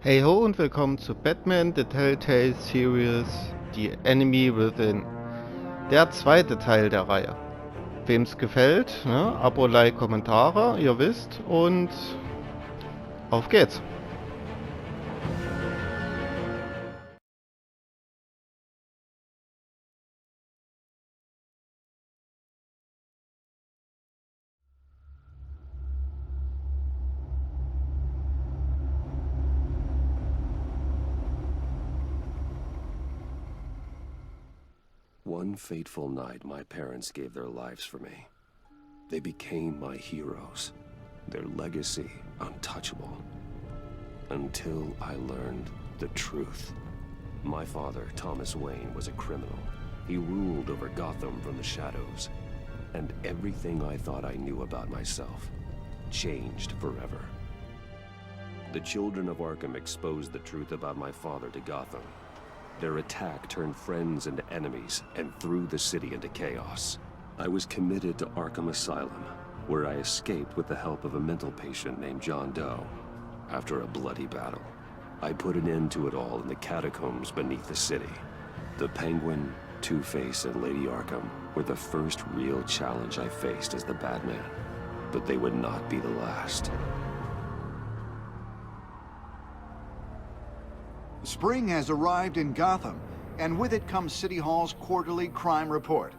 Hey ho und willkommen zu Batman, The Telltale Series, The Enemy Within. Der zweite Teil der Reihe. Wem's gefällt, ne? Abo, Like, Kommentare, ihr wisst, und auf geht's. One fateful night, my parents gave their lives for me. They became my heroes, their legacy untouchable. Until I learned the truth. My father, Thomas Wayne, was a criminal. He ruled over Gotham from the shadows. And everything I thought I knew about myself changed forever. The children of Arkham exposed the truth about my father to Gotham. Their attack turned friends into enemies and threw the city into chaos. I was committed to Arkham Asylum, where I escaped with the help of a mental patient named John Doe. After a bloody battle, I put an end to it all in the catacombs beneath the city. The Penguin, Two-Face, and Lady Arkham were the first real challenge I faced as the Batman, but they would not be the last. Spring has arrived in Gotham, and with it comes City Hall's quarterly crime report.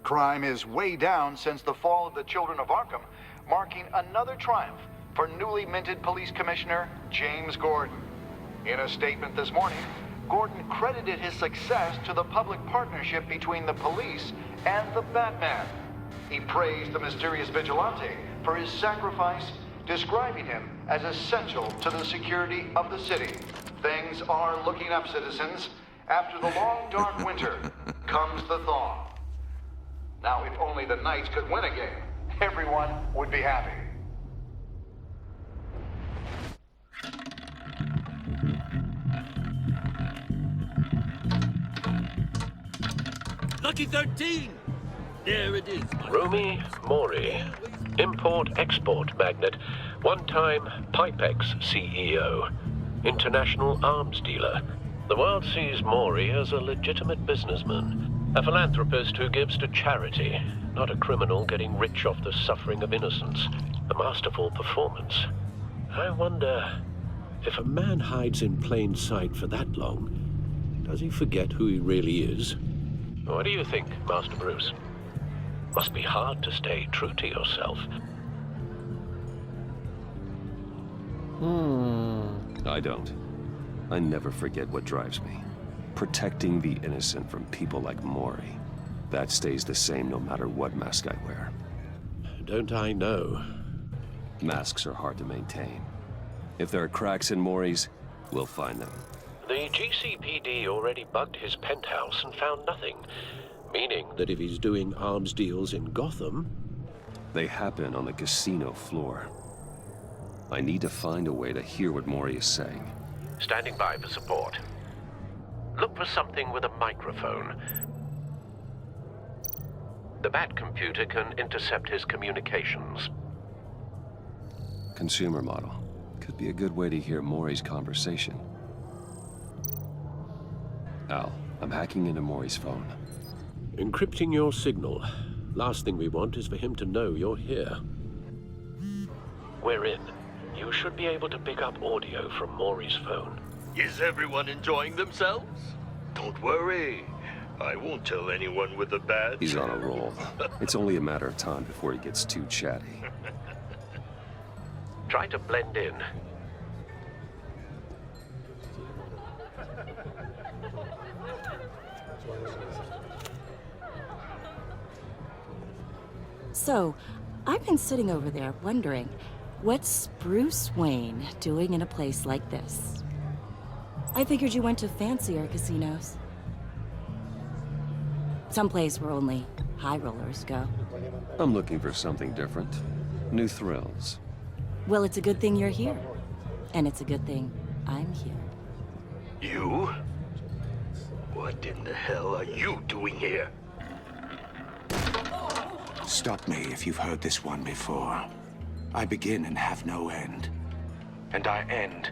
Crime is way down since the fall of the Children of Arkham, marking another triumph for newly minted Police Commissioner James Gordon. In a statement this morning, Gordon credited his success to the public partnership between the police and the Batman. He praised the mysterious vigilante for his sacrifice, describing him as essential to the security of the city. Things are looking up, citizens. After the long, dark winter comes the thaw. Now, if only the Knights could win a game, everyone would be happy. Lucky 13! There it is. Rumi Mori, import-export magnate, one-time Pipex CEO, international arms dealer. The world sees Mori as a legitimate businessman, a philanthropist who gives to charity, not a criminal getting rich off the suffering of innocence. A masterful performance. I wonder, if a man hides in plain sight for that long, does he forget who he really is? What do you think, Master Bruce? Must be hard to stay true to yourself. I don't. I never forget what drives me. Protecting the innocent from people like Mori. That stays the same no matter what mask I wear. Don't I know? Masks are hard to maintain. If there are cracks in Mori's, we'll find them. The GCPD already bugged his penthouse and found nothing. Meaning that if he's doing arms deals in Gotham... They happen on the casino floor. I need to find a way to hear what Mori is saying. Standing by for support. Look for something with a microphone. The Bat computer can intercept his communications. Consumer model. Could be a good way to hear Mori's conversation. Al, I'm hacking into Mori's phone. Encrypting your signal. Last thing we want is for him to know you're here. We're in. You should be able to pick up audio from Mori's phone. Is everyone enjoying themselves? Don't worry. I won't tell anyone with a badge. He's on a roll. It's only a matter of time before he gets too chatty. Try to blend in. So, I've been sitting over there wondering, what's Bruce Wayne doing in a place like this? I figured you went to fancier casinos. Someplace where only high rollers go. I'm looking for something different. New thrills. Well, it's a good thing you're here. And it's a good thing I'm here. You? What in the hell are you doing here? Stop me if you've heard this one before. I begin and have no end. And I end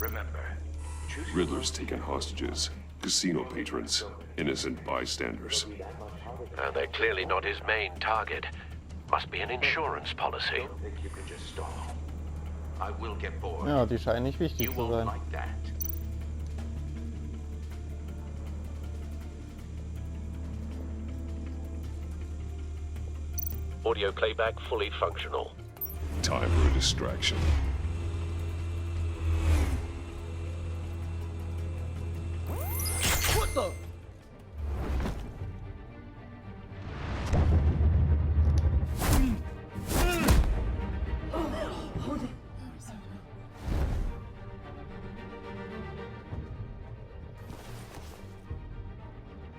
Remember, choose your Riddler's taken hostages, casino patrons, innocent bystanders. They're clearly not his main target. Must be an insurance policy. Don't think you can just stall. I will get bored. Ja, die scheinen nicht wichtig You zu won't sein. like that. Audio playback fully functional. Time for a distraction. What the?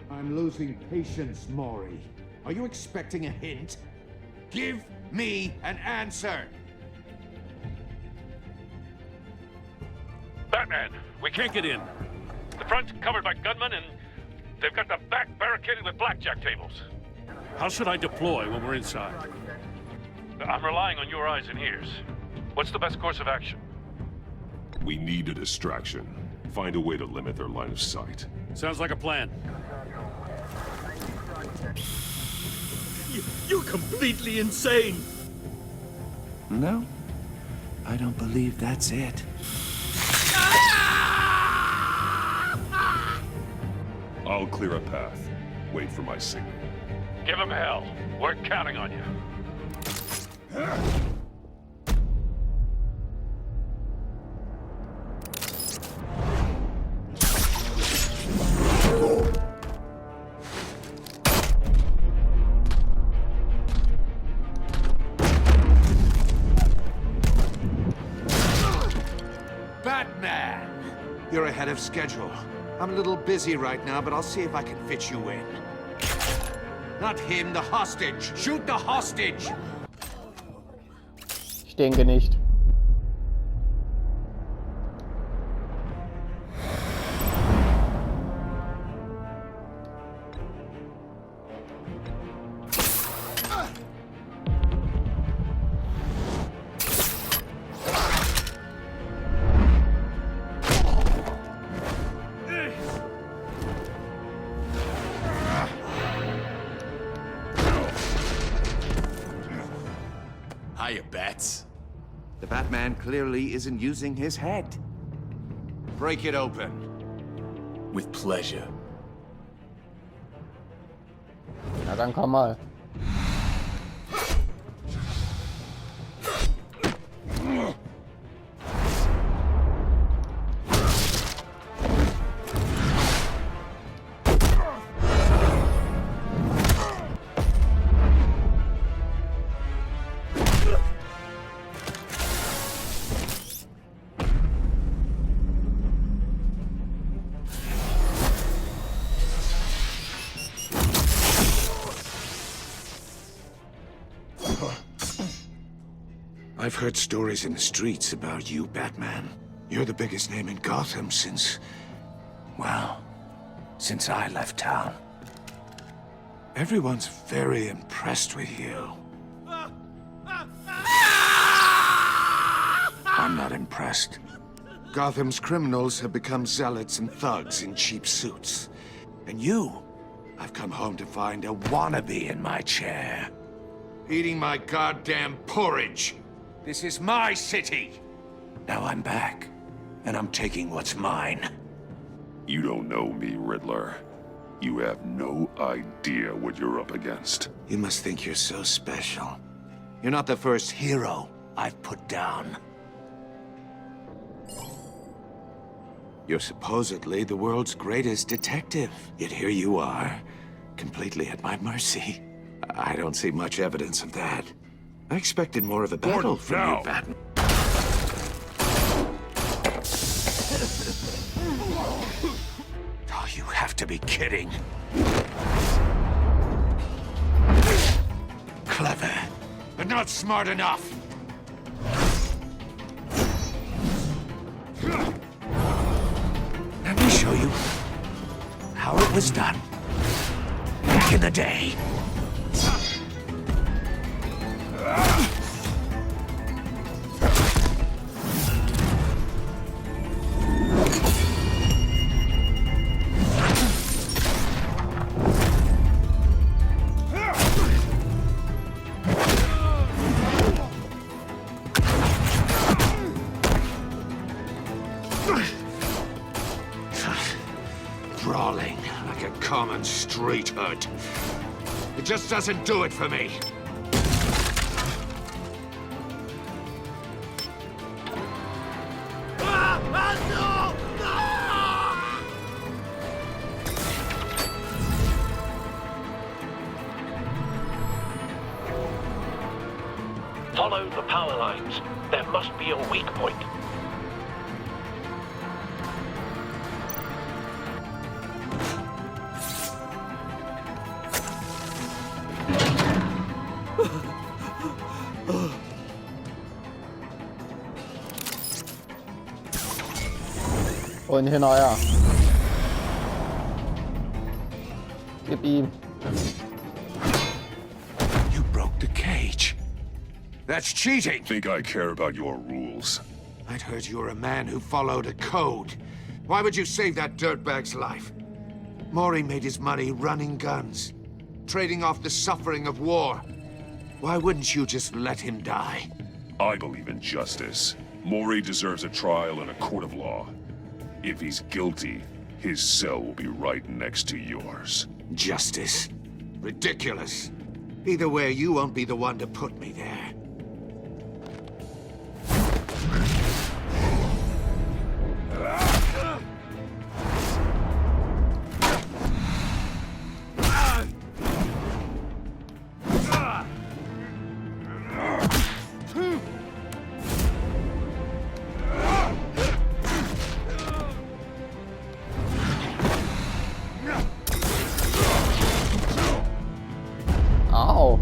I'm losing patience, Maury. Are you expecting a hint? Give me an answer! Batman, we can't get in. The front's covered by gunmen, and they've got the back barricaded with blackjack tables. How should I deploy when we're inside? I'm relying on your eyes and ears. What's the best course of action? We need a distraction. Find a way to limit their line of sight. Sounds like a plan. You're completely insane! No, I don't believe that's it. I'll clear a path. Wait for my signal. Give him hell. We're counting on you. Batman! You're ahead of schedule. I'm a little busy right now, but I'll see if I can fit you in. Not him, the hostage! Shoot the hostage! Ich denke nicht. Hiya, Bats. The Batman clearly isn't using his head. Break it open. With pleasure. Na dann komm mal. I've heard stories in the streets about you, Batman. You're the biggest name in Gotham since... well, since I left town. Everyone's very impressed with you. I'm not impressed. Gotham's criminals have become zealots and thugs in cheap suits. And you, I've come home to find a wannabe in my chair. Eating my goddamn porridge. This is my city. Now I'm back, and I'm taking what's mine. You don't know me, Riddler. You have no idea what you're up against. You must think you're so special. You're not the first hero I've put down. You're supposedly the world's greatest detective. Yet here you are, completely at my mercy. I don't see much evidence of that. I expected more of a battle from you, Batman. Oh, you have to be kidding. Clever, but not smart enough. Let me show you how it was done back in the day. It just doesn't do it for me. Follow the power lines. There must be a weak point. Und hinterher. Gib ihm. You broke the cage. That's cheating. Think I care about your rules? I'd heard you were a man who followed a code. Why would you save that dirtbag's life? Maury made his money running guns, trading off the suffering of war. Why wouldn't you just let him die? I believe in justice. Maury deserves a trial in a court of law. If he's guilty, his cell will be right next to yours. Justice? Ridiculous. Either way, you won't be the one to put me there. Au.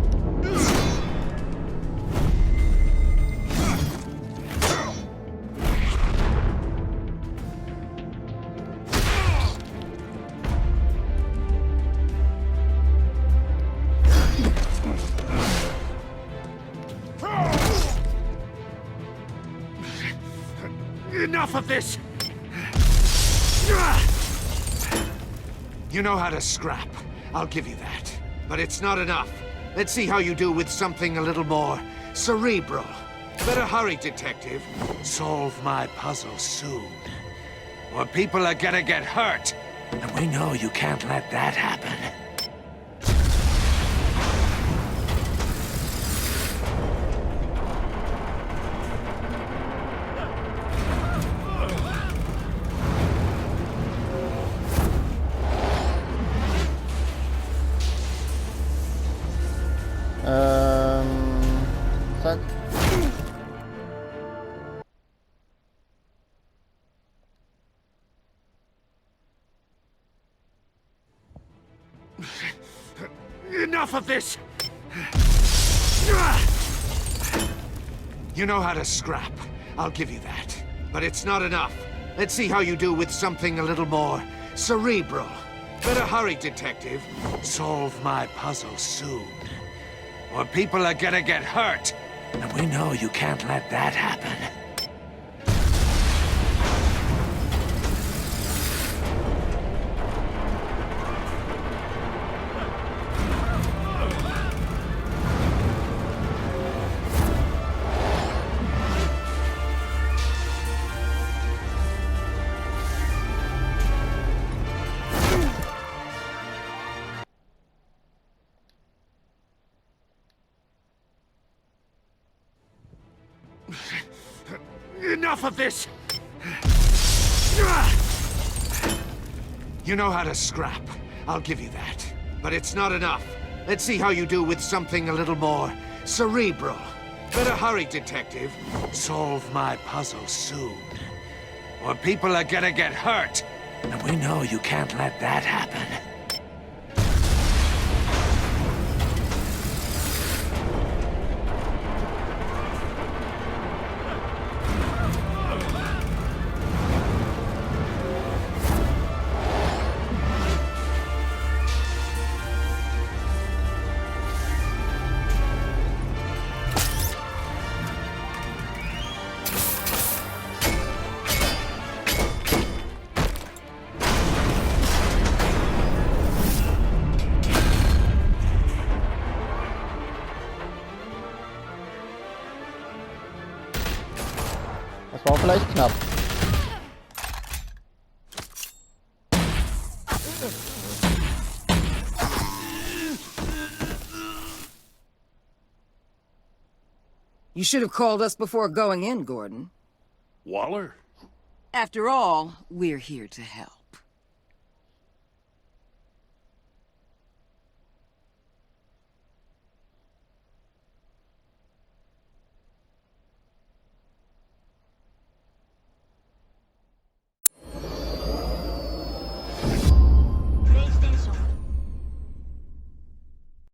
Enough of this! You know how to scrap. I'll give you that. But it's not enough. Let's see how you do with something a little more cerebral. Better hurry, detective. Solve my puzzle soon. Or people are gonna get hurt. And we know you can't let that happen. Zack. Enough of this! You know how to scrap. I'll give you that. But it's not enough. Let's see how you do with something a little more cerebral. Better hurry, detective. Solve my puzzle soon. Or people are gonna get hurt. And we know you can't let that happen. Enough of this! You know how to scrap. I'll give you that. But it's not enough. Let's see how you do with something a little more cerebral. Better hurry, detective. Solve my puzzle soon. Or people are gonna get hurt. And we know you can't let that happen. Das war vielleicht knapp. You should have called us before going in, Gordon. Waller? After all, we're here to help.